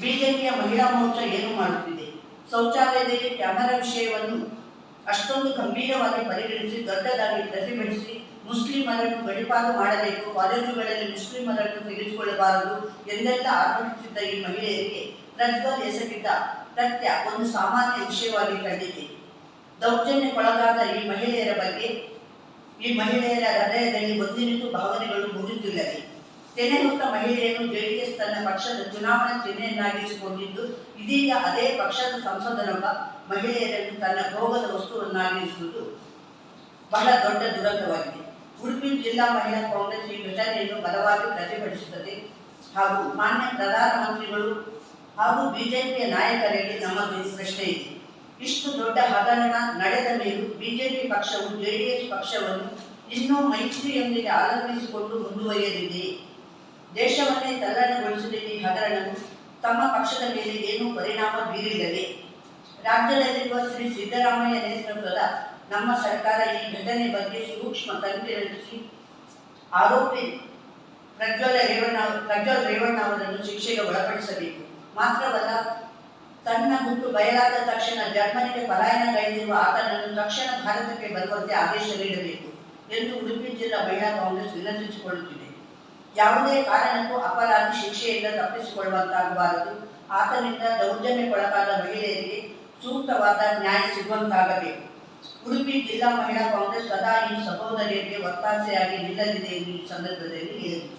ಬಿಜೆಪಿಯ ಮಹಿಳಾ ಮೋರ್ಚಾ ಏನು ಮಾಡುತ್ತಿದೆ? ಶೌಚಾಲಯದಲ್ಲಿ ಕ್ಯಾಮೆರಾ ವಿಷಯವನ್ನು ಅಷ್ಟೊಂದು ಗಂಭೀರವಾಗಿ ಪರಿಗಣಿಸಿ ದೊಡ್ಡದಾಗಿ ಪ್ರತಿಭಟಿಸಿ ಮುಸ್ಲಿಮರನ್ನು ಗಡಿಪಾರು ಮಾಡಬೇಕು, ಕಾಲೇಜುಗಳಲ್ಲಿ ಮುಸ್ಲಿಮರನ್ನು ತೆಗೆದುಕೊಳ್ಳಬಾರದು ಎಂದೆಲ್ಲ ಆರ್ಭಟಿಸಿದ್ದ ಈ ಮಹಿಳೆಯರಿಗೆ ಪ್ರಜ್ವಲ್ ಎಸಗಿದ್ದ ಕೃತ್ಯ ಒಂದು ಸಾಮಾನ್ಯ ವಿಷಯವಾಗಿ ಕಂಡಿದೆ. ದೌರ್ಜನ್ಯಕ್ಕೊಳಗಾದ ಈ ಮಹಿಳೆಯರ ಬಗ್ಗೆ ಈ ಮಹಿಳೆಯರ ಹೃದಯದಲ್ಲಿ ಒಂದಿನಿತೂ ಭಾವನೆಗಳು ಮೂಡುತ್ತಿಲ್ಲವೆ. ತೆನೆ ಹೊತ್ತ ಮಹಿಳೆಯನ್ನು ಜೆಡಿಎಸ್ ತನ್ನ ಪಕ್ಷದ ಚುನಾವಣಾ ಚಿಹ್ನೆಯನ್ನಾಗಿಸಿಕೊಂಡಿದ್ದು, ಇದೀಗ ಅದೇ ಪಕ್ಷದ ಸಂಸದನೊಬ್ಬ ಮಹಿಳೆಯರನ್ನು ತನ್ನ ಭೋಗದ ವಸ್ತುವನ್ನಾಗಿರಿಸುವುದು ಬಹಳ ದೊಡ್ಡ ದುರಂತವಾಗಿದೆ. ಉಡುಪಿ ಜಿಲ್ಲಾ ಮಹಿಳಾ ಕಾಂಗ್ರೆಸ್ ಈ ಘಟನೆಯನ್ನು ಬಲವಾಗಿ ಪ್ರತಿಭಟಿಸುತ್ತದೆ ಹಾಗೂ ಮಾನ್ಯ ಪ್ರಧಾನಮಂತ್ರಿಗಳು ಹಾಗೂ ಬಿಜೆಪಿಯ ನಾಯಕರಲ್ಲಿ ನಮ್ಮದೊಂದು ಪ್ರಶ್ನೆ ಇದೆ. ಇಷ್ಟು ದೊಡ್ಡ ಹಗರಣ ನಡೆದ ಮೇಲೂ ಬಿಜೆಪಿ ಪಕ್ಷವು ಜೆಡಿಎಸ್ ಪಕ್ಷವನ್ನು ಇನ್ನೂ ಮೈತ್ರಿಯೊಂದಿಗೆ ಆಲಂಬಿಸಿಕೊಂಡು ಮುಂದುವರಿಯಲಿದೆ. ದೇಶವನ್ನೇ ತಲ್ಲಣಗೊಳಿಸಿದ ಈ ಹಗರಣವು ತಮ್ಮ ಪಕ್ಷದ ಮೇಲೆ ಏನೂ ಪರಿಣಾಮ ಬೀರಿಲ್ಲದೆ ರಾಜ್ಯದಲ್ಲಿರುವ ಶ್ರೀ ಸಿದ್ದರಾಮಯ್ಯ ನೇತೃತ್ವದ ನಮ್ಮ ಸರ್ಕಾರ ಈ ಘಟನೆ ಬಗ್ಗೆ ಸೂಕ್ಷ್ಮ ತನಿಖೆ ನಡೆಸಿ ಆರೋಪಿ ಪ್ರಜ್ವಲ್ ರೇವಣ್ಣ ಅವರನ್ನು ಶಿಕ್ಷೆಗೆ ಒಳಪಡಿಸಬೇಕು. ಮಾತ್ರವಲ್ಲ, ತನ್ನ ಗುಟ್ಟು ಬಯಲಾದ ತಕ್ಷಣ ಜರ್ಮನಿಗೆ ಪಲಾಯನಗೈದಿರುವ ಆತನನ್ನು ತಕ್ಷಣ ಭಾರತಕ್ಕೆ ಬರುವಂತೆ ಆದೇಶ ನೀಡಬೇಕು ಎಂದು ಉಡುಪಿ ಜಿಲ್ಲಾ ಮಹಿಳಾ ಕಾಂಗ್ರೆಸ್ ವಿನಂತಿಸಿಕೊಳ್ಳುತ್ತಿದೆ. ಯಾವುದೇ ಕಾರಣಕ್ಕೂ ಅಪರಾಧಿ ಶಿಕ್ಷೆಯಿಂದ ತಪ್ಪಿಸಿಕೊಳ್ಳುವಂತಾಗಬಾರದು. ಆತನಿಂದ ದೌರ್ಜನ್ಯಕ್ಕೊಳಗಾದ ಮಹಿಳೆಯರಿಗೆ ಸೂಕ್ತವಾದ ನ್ಯಾಯ ಸಿಗುವಂತಾಗಬೇಕು. ಉಡುಪಿ ಜಿಲ್ಲಾ ಮಹಿಳಾ ಕಾಂಗ್ರೆಸ್ ಸದಾ ಈ ಸಹೋದರಿಯರಿಗೆ ಒತ್ತಾಸೆಯಾಗಿ ನಿಲ್ಲಲಿದೆ ಎಂದು ಈ ಸಂದರ್ಭದಲ್ಲಿ ಹೇಳಿದರು.